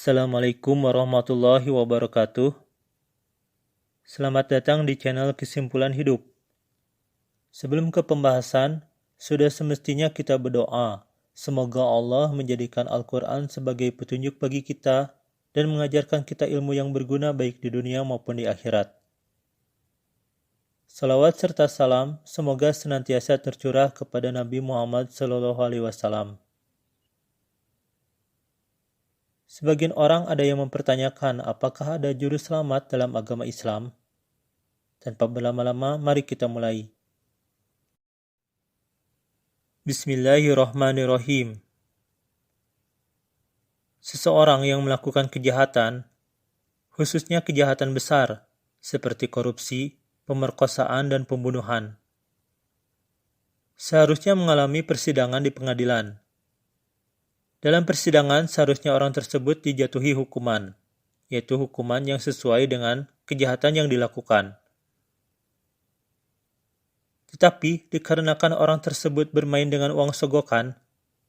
Assalamualaikum warahmatullahi wabarakatuh. Selamat datang di channel Kesimpulan Hidup. Sebelum ke pembahasan, sudah semestinya kita berdoa. Semoga Allah menjadikan Al-Quran sebagai petunjuk bagi kita dan mengajarkan kita ilmu yang berguna baik di dunia maupun di akhirat. Salawat serta salam semoga senantiasa tercurah kepada Nabi Muhammad SAW. Sebagian orang ada yang mempertanyakan apakah ada juru selamat dalam agama Islam. Tanpa berlama-lama, mari kita mulai. Bismillahirrahmanirrahim. Seseorang yang melakukan kejahatan, khususnya kejahatan besar, seperti korupsi, pemerkosaan, dan pembunuhan, seharusnya mengalami persidangan di pengadilan. Dalam persidangan, seharusnya orang tersebut dijatuhi hukuman, yaitu hukuman yang sesuai dengan kejahatan yang dilakukan. Tetapi, dikarenakan orang tersebut bermain dengan uang sogokan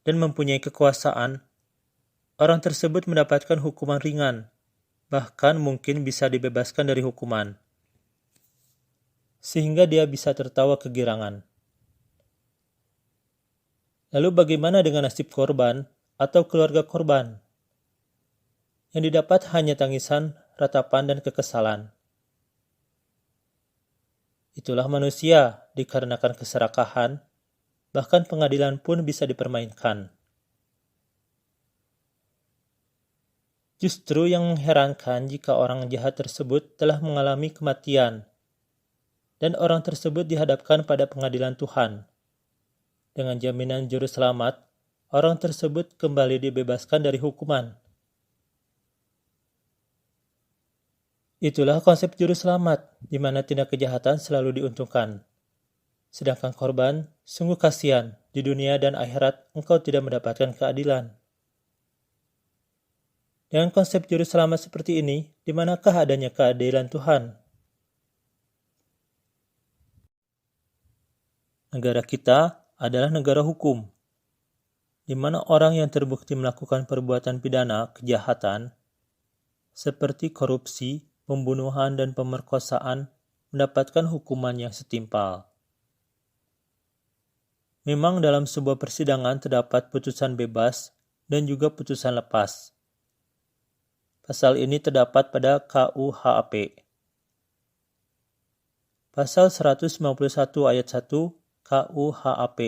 dan mempunyai kekuasaan, orang tersebut mendapatkan hukuman ringan, bahkan mungkin bisa dibebaskan dari hukuman, sehingga dia bisa tertawa kegirangan. Lalu bagaimana dengan nasib korban atau keluarga korban? Yang didapat hanya tangisan, ratapan, dan kekesalan. Itulah manusia, dikarenakan keserakahan, bahkan pengadilan pun bisa dipermainkan. Justru yang mengherankan jika orang jahat tersebut telah mengalami kematian, dan orang tersebut dihadapkan pada pengadilan Tuhan. Dengan jaminan juru selamat, orang tersebut kembali dibebaskan dari hukuman. Itulah konsep juru selamat, di mana tindak kejahatan selalu diuntungkan. Sedangkan korban, sungguh kasihan, di dunia dan akhirat engkau tidak mendapatkan keadilan. Dengan konsep juru selamat seperti ini, di manakah adanya keadilan Tuhan? Negara kita adalah negara hukum, di mana orang yang terbukti melakukan perbuatan pidana kejahatan, seperti korupsi, pembunuhan, dan pemerkosaan, mendapatkan hukuman yang setimpal. Memang dalam sebuah persidangan terdapat putusan bebas dan juga putusan lepas. Pasal ini terdapat pada KUHP. Pasal 191 ayat 1 KUHP.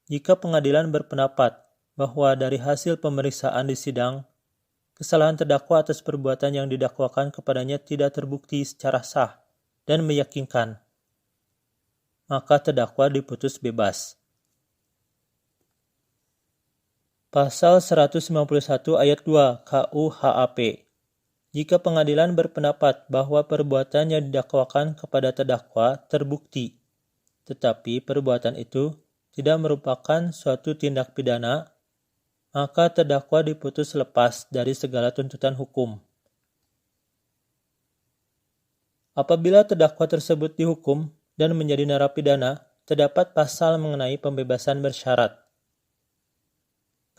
Jika pengadilan berpendapat bahwa dari hasil pemeriksaan di sidang, kesalahan terdakwa atas perbuatan yang didakwakan kepadanya tidak terbukti secara sah dan meyakinkan, maka terdakwa diputus bebas. Pasal 191 ayat 2 KUHP. Jika pengadilan berpendapat bahwa perbuatan yang didakwakan kepada terdakwa terbukti, tetapi perbuatan itu tidak merupakan suatu tindak pidana, maka terdakwa diputus lepas dari segala tuntutan hukum. Apabila terdakwa tersebut dihukum dan menjadi narapidana, terdapat pasal mengenai pembebasan bersyarat.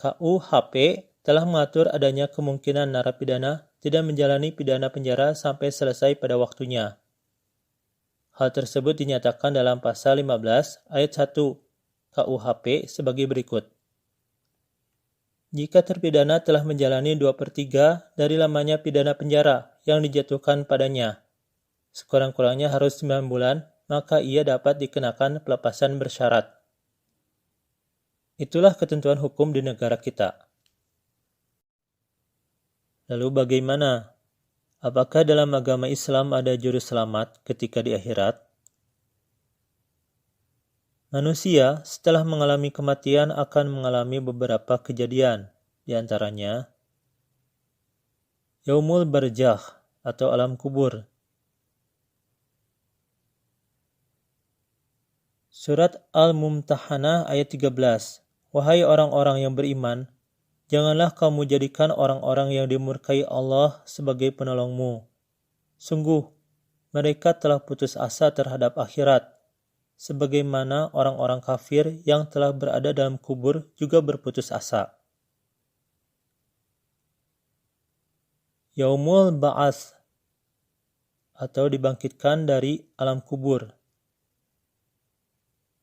KUHP telah mengatur adanya kemungkinan narapidana tidak menjalani pidana penjara sampai selesai pada waktunya. Hal tersebut dinyatakan dalam pasal 15 ayat 1 KUHP sebagai berikut. Jika terpidana telah menjalani 2/3 dari lamanya pidana penjara yang dijatuhkan padanya, sekurang-kurangnya harus 9 bulan, maka ia dapat dikenakan pelepasan bersyarat. Itulah ketentuan hukum di negara kita. Lalu bagaimana? Apakah dalam agama Islam ada juru selamat ketika di akhirat? Manusia setelah mengalami kematian akan mengalami beberapa kejadian, di antaranya Yaumul Barzakh atau alam kubur. Surat Al-Mumtahanah ayat 13. Wahai orang-orang yang beriman, janganlah kamu jadikan orang-orang yang dimurkai Allah sebagai penolongmu. Sungguh, mereka telah putus asa terhadap akhirat, sebagaimana orang-orang kafir yang telah berada dalam kubur juga berputus asa. Yaumul Ba'ats atau dibangkitkan dari alam kubur.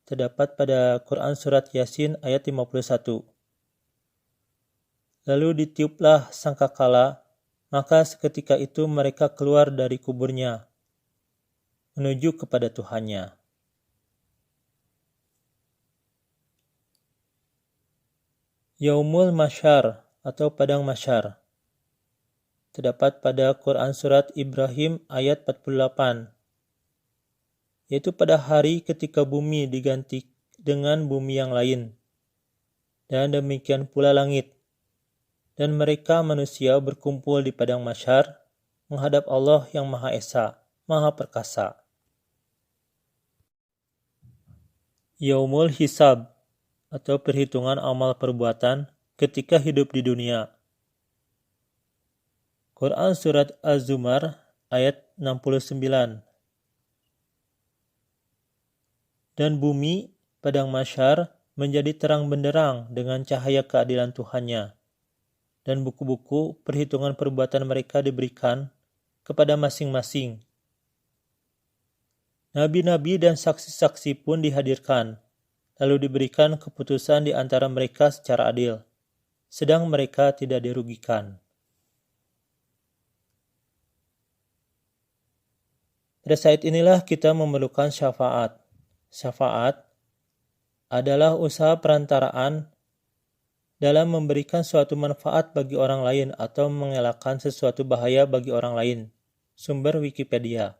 Terdapat pada Quran Surat Yasin ayat 51. Lalu ditiuplah sangkakala, maka seketika itu mereka keluar dari kuburnya, menuju kepada Tuhannya. Yaumul Masyar atau Padang Masyar. Terdapat pada Quran Surat Ibrahim ayat 48. Yaitu pada hari ketika bumi diganti dengan bumi yang lain. Dan demikian pula langit. Dan mereka manusia berkumpul di Padang Masyar menghadap Allah yang Maha Esa, Maha Perkasa. Yaumul Hisab atau perhitungan amal perbuatan ketika hidup di dunia. Quran Surat Az-Zumar ayat 69. Dan bumi, Padang Masyar, menjadi terang benderang dengan cahaya keadilan Tuhannya. Dan buku-buku perhitungan perbuatan mereka diberikan kepada masing-masing. Nabi-nabi dan saksi-saksi pun dihadirkan, lalu diberikan keputusan di antara mereka secara adil, sedang mereka tidak dirugikan. Pada saat inilah kita memerlukan syafaat. Syafaat adalah usaha perantaraan dalam memberikan suatu manfaat bagi orang lain atau mengelakkan sesuatu bahaya bagi orang lain. Sumber Wikipedia.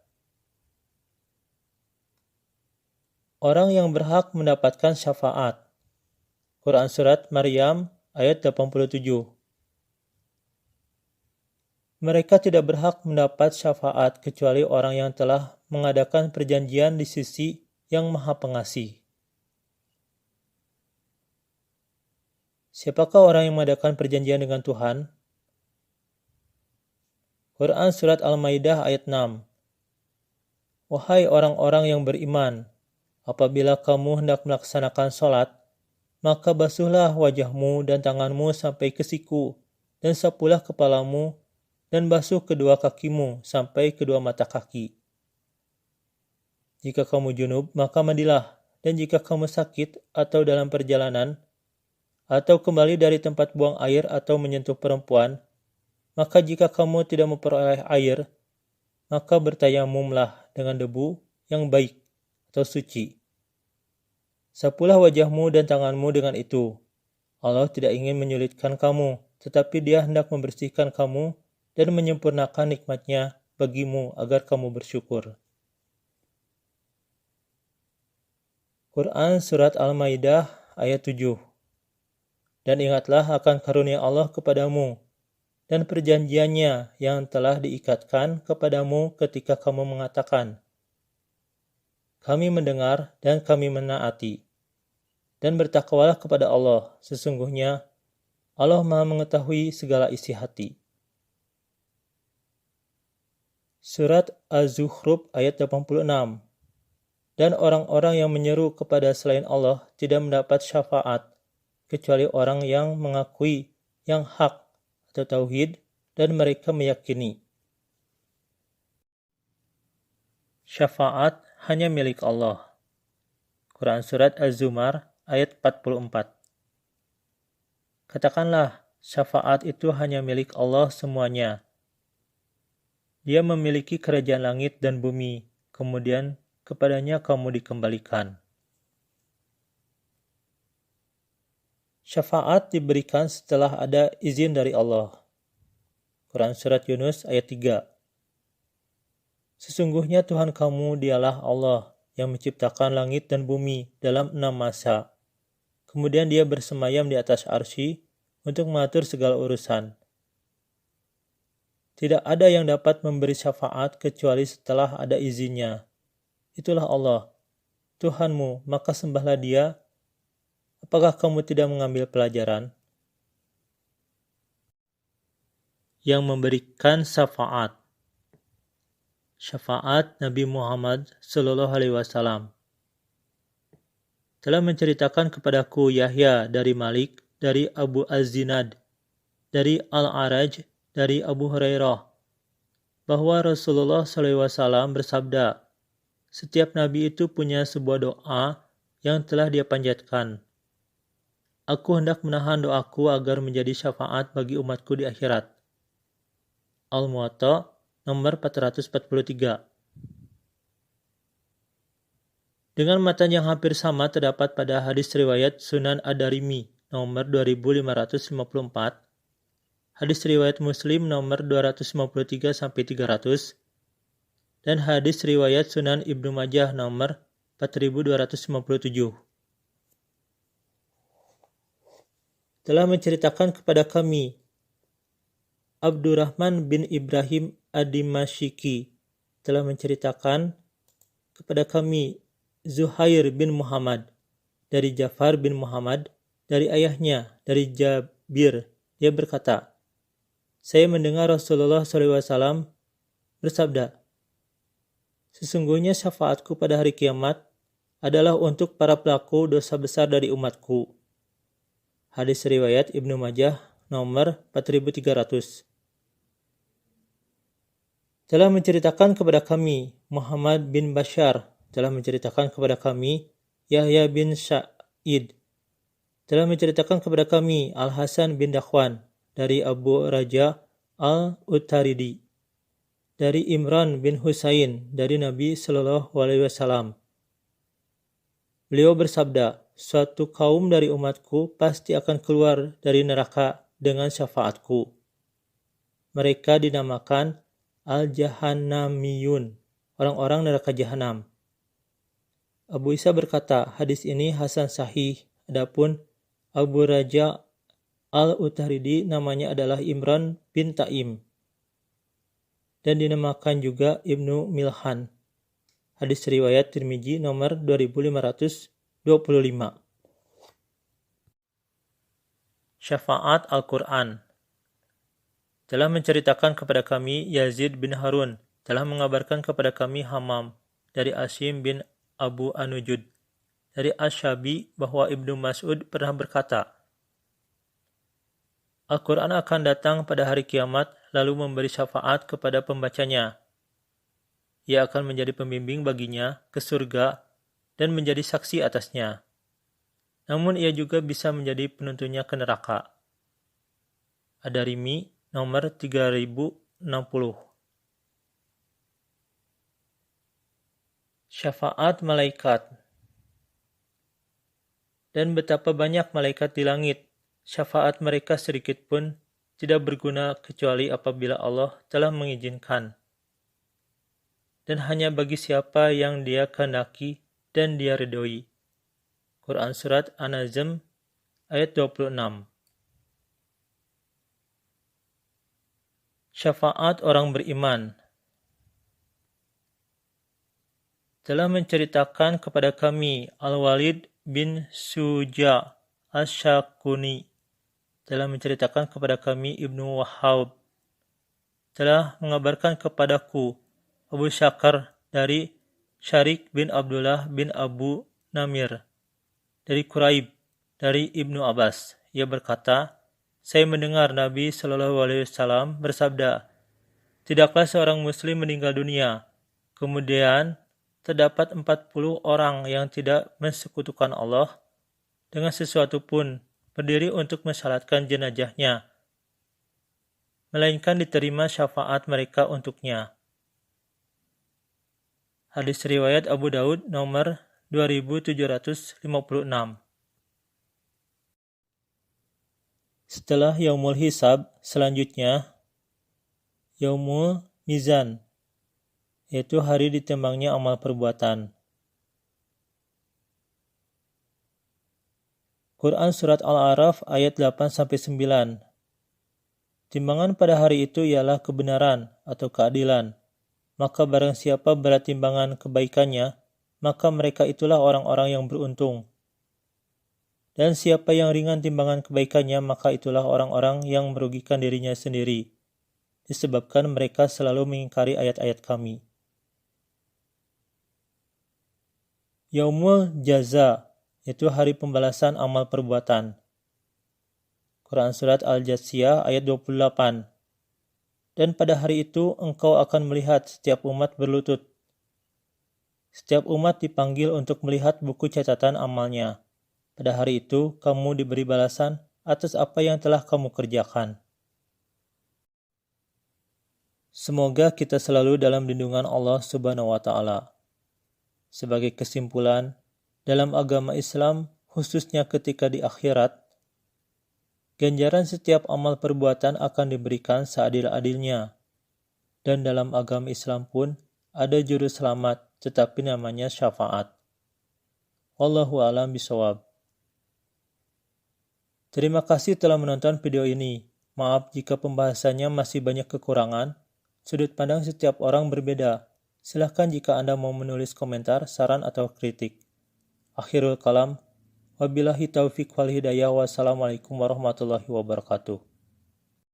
Orang yang berhak mendapatkan syafaat. Quran Surat Maryam ayat 87. Mereka tidak berhak mendapat syafaat kecuali orang yang telah mengadakan perjanjian di sisi yang Maha Pengasih. Siapakah orang yang mengadakan perjanjian dengan Tuhan? Quran Surat Al-Maidah ayat 6. Wahai orang-orang yang beriman, apabila kamu hendak melaksanakan sholat, maka basuhlah wajahmu dan tanganmu sampai ke siku, dan sapulah kepalamu, dan basuh kedua kakimu sampai kedua mata kaki. Jika kamu junub, maka mandilah, dan jika kamu sakit atau dalam perjalanan, atau kembali dari tempat buang air atau menyentuh perempuan, maka jika kamu tidak memperoleh air, maka bertayamumlah dengan debu yang baik atau suci. Sapulah wajahmu dan tanganmu dengan itu. Allah tidak ingin menyulitkan kamu, tetapi Dia hendak membersihkan kamu dan menyempurnakan nikmat-Nya bagimu agar kamu bersyukur. Quran Surat Al-Maidah ayat 7. Dan ingatlah akan karunia Allah kepadamu dan perjanjiannya yang telah diikatkan kepadamu ketika kamu mengatakan, kami mendengar dan kami menaati. Dan bertakwalah kepada Allah, sesungguhnya Allah Maha mengetahui segala isi hati. Surat Az-Zukhruf ayat 86. Dan orang-orang yang menyeru kepada selain Allah tidak mendapat syafaat, kecuali orang yang mengakui yang hak atau tauhid dan mereka meyakini. Syafaat hanya milik Allah. Quran Surat Az-Zumar ayat 44. Katakanlah, syafaat itu hanya milik Allah semuanya. Dia memiliki kerajaan langit dan bumi, kemudian kepadanya kamu dikembalikan. Syafaat diberikan setelah ada izin dari Allah. Quran Surat Yunus ayat 3. Sesungguhnya Tuhan kamu dialah Allah yang menciptakan langit dan bumi dalam 6 masa. Kemudian Dia bersemayam di atas arsy untuk mengatur segala urusan. Tidak ada yang dapat memberi syafaat kecuali setelah ada izinnya. Itulah Allah, Tuhanmu, maka sembahlah Dia. Apakah kamu tidak mengambil pelajaran? Yang memberikan syafaat. Syafaat Nabi Muhammad SAW. Telah menceritakan kepadaku Yahya dari Malik, dari Abu Az-Zinad, dari Al-Araj, dari Abu Hurairah bahwa Rasulullah SAW bersabda, setiap nabi itu punya sebuah doa yang telah dia panjatkan. Aku hendak menahan doaku agar menjadi syafaat bagi umatku di akhirat. Al-Muwatta nomor 443. Dengan matan yang hampir sama terdapat pada hadis riwayat Sunan Ad-Darimi nomor 2554, hadis riwayat Muslim nomor 253-300, dan hadis riwayat Sunan Ibnu Majah nomor 4257. Telah menceritakan kepada kami Abdurrahman bin Ibrahim Ad-Dimashqi, telah menceritakan kepada kami Zuhair bin Muhammad dari Ja'far bin Muhammad dari ayahnya dari Jabir. Dia berkata, saya mendengar Rasulullah SAW bersabda, sesungguhnya syafaatku pada hari kiamat adalah untuk para pelaku dosa besar dari umatku. Hadis riwayat Ibnu Majah nomor 4300. Telah menceritakan kepada kami Muhammad bin Bashar, telah menceritakan kepada kami Yahya bin Sa'id, telah menceritakan kepada kami Al-Hasan bin Dakhwan dari Abu Raja Al-Utaridi, dari Imran bin Husain dari Nabi SAW. Beliau bersabda, suatu kaum dari umatku pasti akan keluar dari neraka dengan syafaatku. Mereka dinamakan Al-Jahannamiyun, orang-orang neraka Jahanam. Abu Isa berkata, hadis ini hasan sahih. Adapun Abu Raja Al-Utaridi namanya adalah Imran bin Taim dan dinamakan juga Ibnu Milhan. Hadis riwayat Tirmizi nomor 2525. Syafaat Al-Quran. Telah menceritakan kepada kami Yazid bin Harun, telah mengabarkan kepada kami Hamam dari Asim bin Abu Anujud dari Asy-Syabi bahwa Ibnu Mas'ud pernah berkata, Al-Quran akan datang pada hari kiamat lalu memberi syafaat kepada pembacanya. Ia akan menjadi pembimbing baginya ke surga dan menjadi saksi atasnya. Namun ia juga bisa menjadi penuntunnya ke neraka. Ad-Darimi nomor 3060. Syafaat malaikat. Dan betapa banyak malaikat di langit, syafaat mereka sedikit pun tidak berguna kecuali apabila Allah telah mengizinkan. Dan hanya bagi siapa yang Dia kehendaki dan Dia ridhoi. Quran Surat An-Najm ayat 26. Syafaat orang beriman. Telah menceritakan kepada kami Al-Walid bin Suja Asy-Syakuni, telah menceritakan kepada kami Ibnu Wahab, telah mengabarkan kepadaku Abu Syakar dari Syarik bin Abdullah bin Abu Namir, dari Quraib, dari Ibnu Abbas. Ia berkata, saya mendengar Nabi SAW bersabda, tidaklah seorang muslim meninggal dunia, kemudian terdapat 40 orang yang tidak mensekutukan Allah dengan sesuatu pun berdiri untuk mensalatkan jenazahnya, melainkan diterima syafaat mereka untuknya. Hadis riwayat Abu Daud nomor 2756. Setelah Yaumul Hisab, selanjutnya Yaumul Mizan, yaitu hari ditimbangnya amal perbuatan. Quran Surat Al-A'raf ayat 8-9. Timbangan pada hari itu ialah kebenaran atau keadilan. Maka barang siapa berat timbangan kebaikannya, maka mereka itulah orang-orang yang beruntung. Dan siapa yang ringan timbangan kebaikannya, maka itulah orang-orang yang merugikan dirinya sendiri, disebabkan mereka selalu mengingkari ayat-ayat kami. Yaumul Jaza, yaitu hari pembalasan amal perbuatan. Quran Surat Al-Jathiyah ayat 28. Dan pada hari itu engkau akan melihat setiap umat berlutut. Setiap umat dipanggil untuk melihat buku catatan amalnya. Pada hari itu kamu diberi balasan atas apa yang telah kamu kerjakan. Semoga kita selalu dalam lindungan Allah Subhanahu wa Ta'ala. Sebagai kesimpulan, dalam agama Islam, khususnya ketika di akhirat, ganjaran setiap amal perbuatan akan diberikan seadil-adilnya. Dan dalam agama Islam pun ada juru selamat, tetapi namanya syafaat. Wallahu a'lam bishawab. Terima kasih telah menonton video ini. Maaf jika pembahasannya masih banyak kekurangan. Sudut pandang setiap orang berbeda. Silahkan jika Anda mau menulis komentar, saran, atau kritik. Akhirul kalam. Wabillahi taufiq wal hidayah. Wassalamualaikum warahmatullahi wabarakatuh.